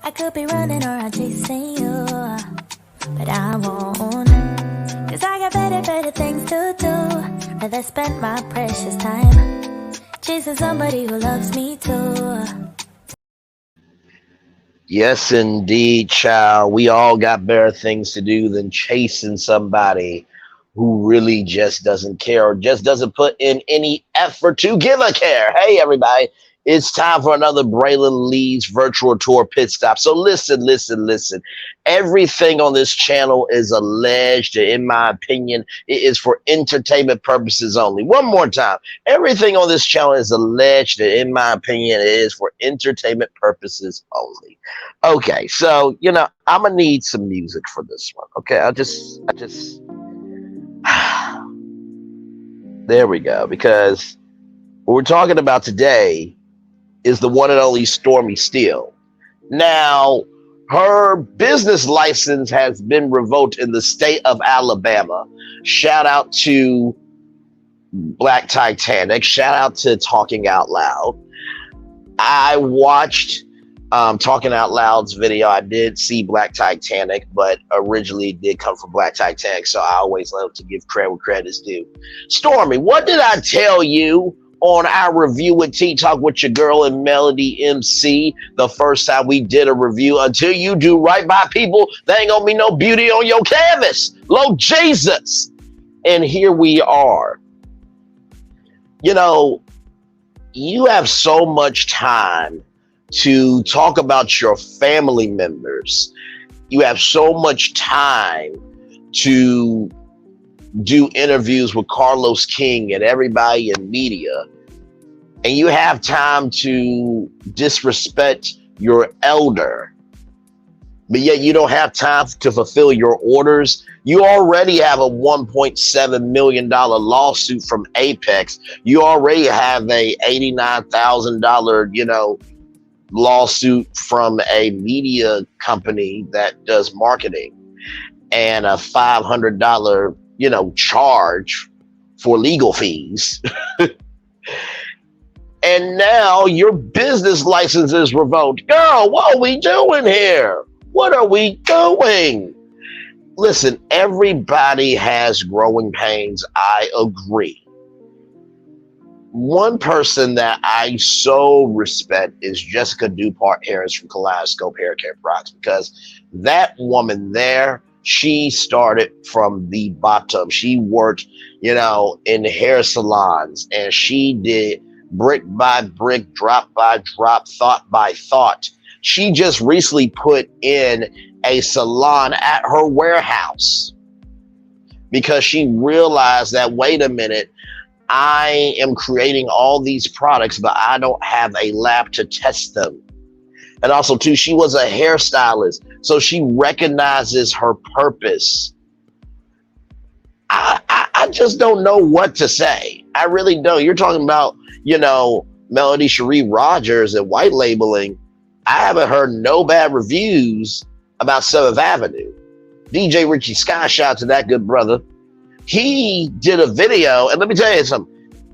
I could be running or I'm chasing you, but I won't. Cause I got better things to do. Rather spend my precious time chasing somebody who loves me too. Yes, indeed, child. We all got better things to do than chasing somebody who really just doesn't care or just doesn't put in any effort to give a care. Hey, everybody, it's time for another Braylon Lee's virtual tour pit stop. So listen. Everything on this channel is alleged, in my opinion, it is for entertainment purposes only. One more time. Everything on this channel is alleged, in my opinion, it is for entertainment purposes only. Okay, so I'm gonna need some music for this one. Okay, I just there we go. Because what we're talking about today is the one and only Stormy Steele. Now, her business license has been revoked in the state of Alabama. Shout out to Black Titanic. Shout out to Talking Out Loud. I watched Talking Out Loud's video. I did see Black Titanic, but originally it did come from Black Titanic, so I always love to give credit where credit's due. Stormy, what did I tell you on our review with Tea Talk with your girl and Melody MC the first time we did a review? Until you do right by people, there ain't gonna be no beauty on your canvas. Lord Jesus. And here we are. You have so much time to talk about your family members. You have so much time to do interviews with Carlos King and everybody in media. And you have time to disrespect your elder. But yet you don't have time to fulfill your orders. You already have a $1.7 million lawsuit from Apex. You already have a $89,000, lawsuit from a media company that does marketing, and a $500, charge for legal fees. And now your business license is revoked. Girl, what are we doing here? What are we doing? Listen, everybody has growing pains. I agree. One person that I so respect is Jessica Dupart Harris from Kaleidoscope Hair Care Products, because that woman there, she started from the bottom. She worked, in hair salons, and she did brick by brick, drop by drop, thought by thought. She just recently put in a salon at her warehouse because she realized that, wait a minute, I am creating all these products, but I don't have a lab to test them. And also, too, she was a hairstylist, so she recognizes her purpose. I just don't know what to say. I really don't. You're talking about, Melody Cherie Rogers and white labeling. I haven't heard no bad reviews about 7th Avenue. DJ Richie Sky, shout out to that good brother. He did a video, and let me tell you something.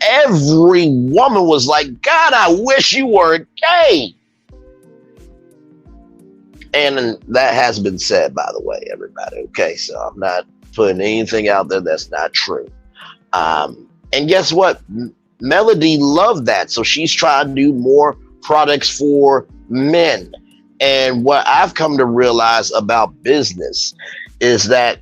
Every woman was like, God, I wish you weren't gay. And that has been said, by the way, everybody. Okay, so I'm not putting anything out there that's not true. And guess what? Melody loved that. So she's trying to do more products for men. And what I've come to realize about business is that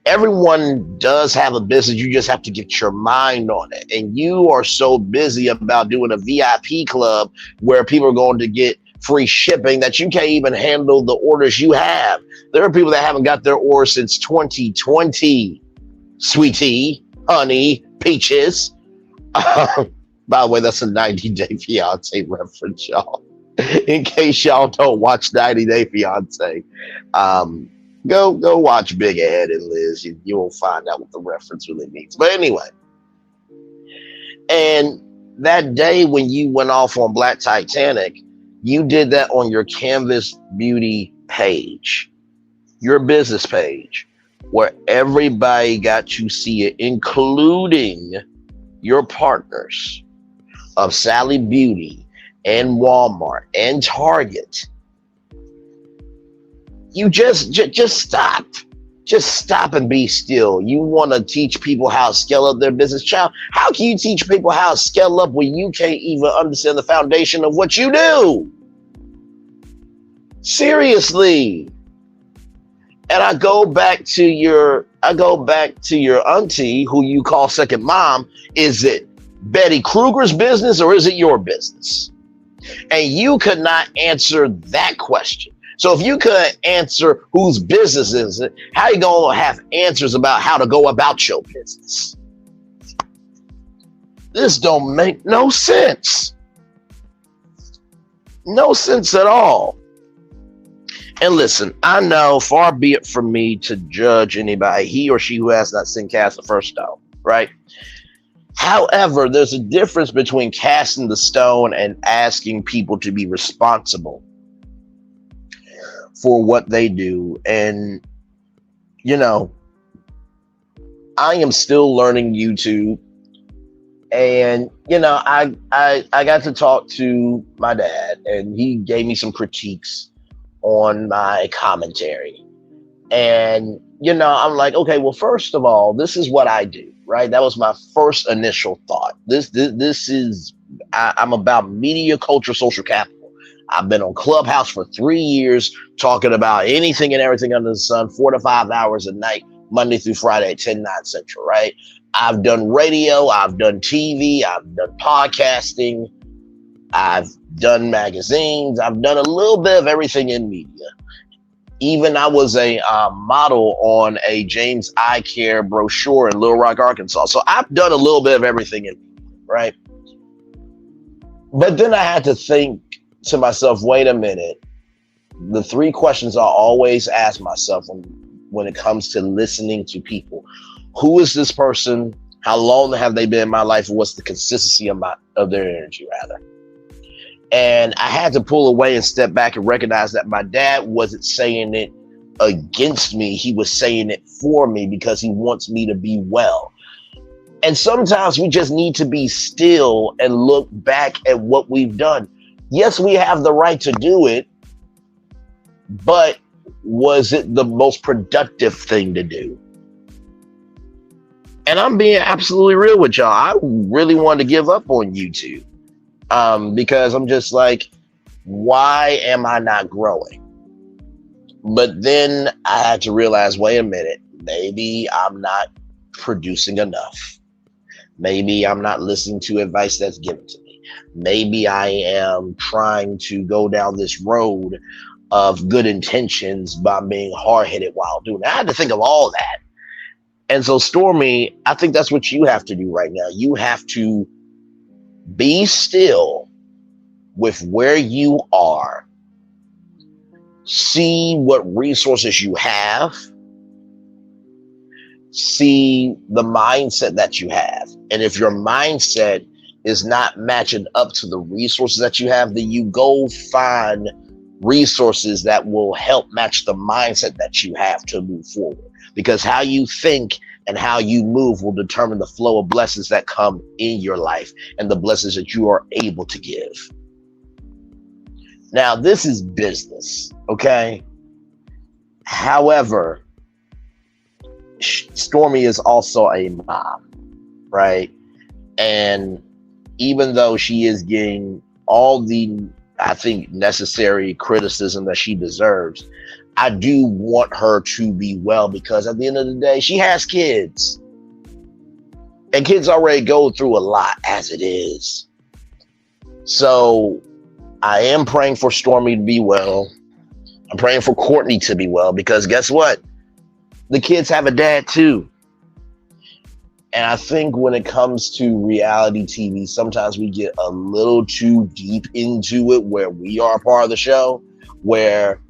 everyone does have a business. You just have to get your mind on it. And you are so busy about doing a VIP club where people are going to get free shipping that you can't even handle the orders you have. There are people that haven't got their orders since 2020. Sweetie, honey, peaches. By the way, that's a 90 Day Fiance reference, y'all. In case y'all don't watch 90 Day Fiance, go watch Big Ed and Liz. You will find out what the reference really means. But anyway, and that day when you went off on Black Titanic, you did that on your Canvas Beauty page, your business page, where everybody got to see it, including your partners of Sally Beauty and Walmart and Target. You just stop. Just stop and be still. You want to teach people how to scale up their business. Child, how can you teach people how to scale up when you can't even understand the foundation of what you do? Seriously. And I go back to your auntie who you call second mom. Is it Betty Kruger's business or is it your business? And you could not answer that question. So if you couldn't answer whose business is it, how you gonna have answers about how to go about your business? This don't make no sense. No sense at all. And listen, I know far be it from me to judge anybody, he or she who has not sinned cast the first stone, right? However, there's a difference between casting the stone and asking people to be responsible for what they do. And, you know, I am still learning YouTube. And, you know, I got to talk to my dad and he gave me some critiques on my commentary. And, you know, I'm like, okay, well, first of all, this is what I do, right? That was my first initial thought. This is, I'm about media, culture, social capital. I've been on Clubhouse for 3 years, talking about anything and everything under the sun, 4 to 5 hours a night, Monday through Friday at 10, 9 Central, right? I've done radio, I've done TV, I've done podcasting, I've done magazines, I've done a little bit of everything in media. Even I was a model on a James Eye Care brochure in Little Rock, Arkansas. So I've done a little bit of everything in media, right? But then I had to think to myself, wait a minute. The 3 questions I always ask myself when it comes to listening to people. Who is this person? How long have they been in my life? And what's the consistency of their energy, rather? And I had to pull away and step back and recognize that my dad wasn't saying it against me. He was saying it for me because he wants me to be well. And sometimes we just need to be still and look back at what we've done. Yes, we have the right to do it, but was it the most productive thing to do? And I'm being absolutely real with y'all. I really wanted to give up on YouTube. Because I'm just like, why am I not growing? But then I had to realize, wait a minute, maybe I'm not producing enough. Maybe I'm not listening to advice that's given to me. Maybe I am trying to go down this road of good intentions by being hard-headed while doing it. I had to think of all that. And so, Stormy, I think that's what you have to do right now. You have to be still with where you are. See what resources you have. See the mindset that you have. And if your mindset is not matching up to the resources that you have, then you go find resources that will help match the mindset that you have to move forward. Because how you think and how you move will determine the flow of blessings that come in your life and the blessings that you are able to give. Now, this is business, okay? However, Stormy is also a mom, right? And even though she is getting all the, I think, necessary criticism that she deserves, I do want her to be well, because at the end of the day, she has kids. And kids already go through a lot as it is. So I am praying for Stormy to be well. I'm praying for Courtney to be well, because guess what? The kids have a dad too. And I think when it comes to reality TV, sometimes we get a little too deep into it, where we are a part of the show, where,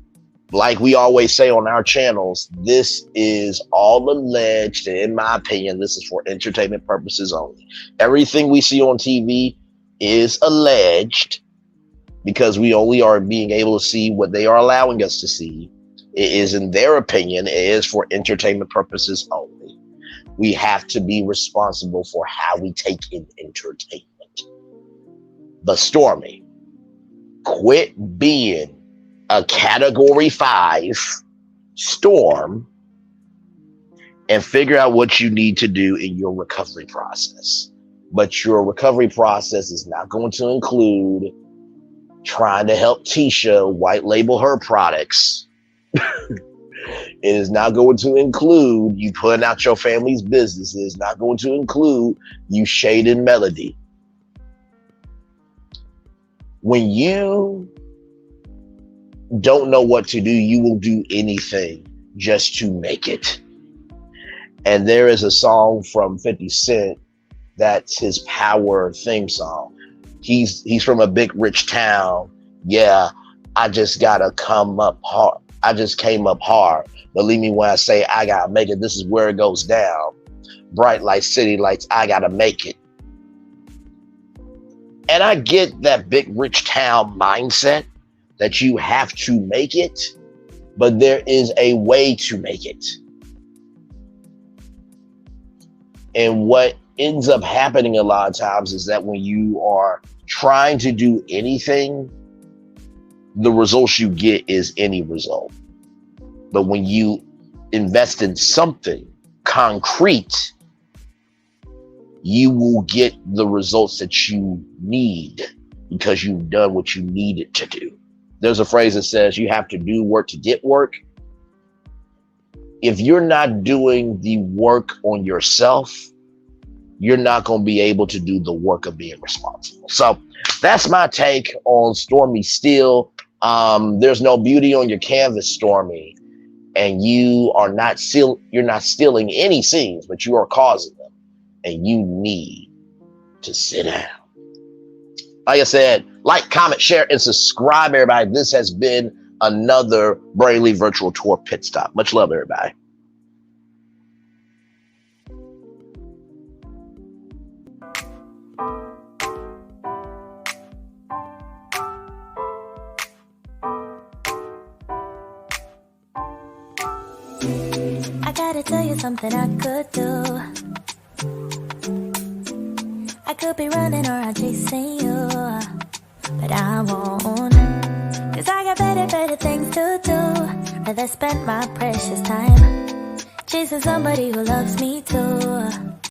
like we always say on our channels, this is all alleged, and in my opinion, this is for entertainment purposes only. Everything we see on TV is alleged, because we only are being able to see what they are allowing us to see. It is, in their opinion, it is for entertainment purposes only. We have to be responsible for how we take in entertainment. But Stormy, quit being a category 5 Storm and figure out what you need to do in your recovery process. But your recovery process is not going to include trying to help Tisha white label her products. It is not going to include you putting out your family's business. It is not going to include you shading Melody. When you don't know what to do, you will do anything just to make it. And there is a song from 50 Cent that's his power theme song. He's from a big rich town. Yeah, I just gotta come up hard. I just came up hard. Believe me when I say I gotta make it. This is where it goes down. Bright lights, city lights, I gotta make it. And I get that big rich town mindset that you have to make it, but there is a way to make it. And what ends up happening a lot of times is that when you are trying to do anything, the results you get is any result. But when you invest in something concrete, you will get the results that you need because you've done what you needed to do. There's a phrase that says you have to do work to get work. If you're not doing the work on yourself, you're not going to be able to do the work of being responsible. So that's my take on Stormy Steele. There's no beauty on your canvas, Stormy, and you're not stealing any scenes, but you are causing them, and you need to sit down. Like I said, like, comment, share, and subscribe, everybody. This has been another Brainly Virtual Tour Pit Stop. Much love, everybody. I gotta tell you something I could do. I could be running or I'm chasing you, but I won't. Cause I got better things to do. Rather spend my precious time chasing somebody who loves me too.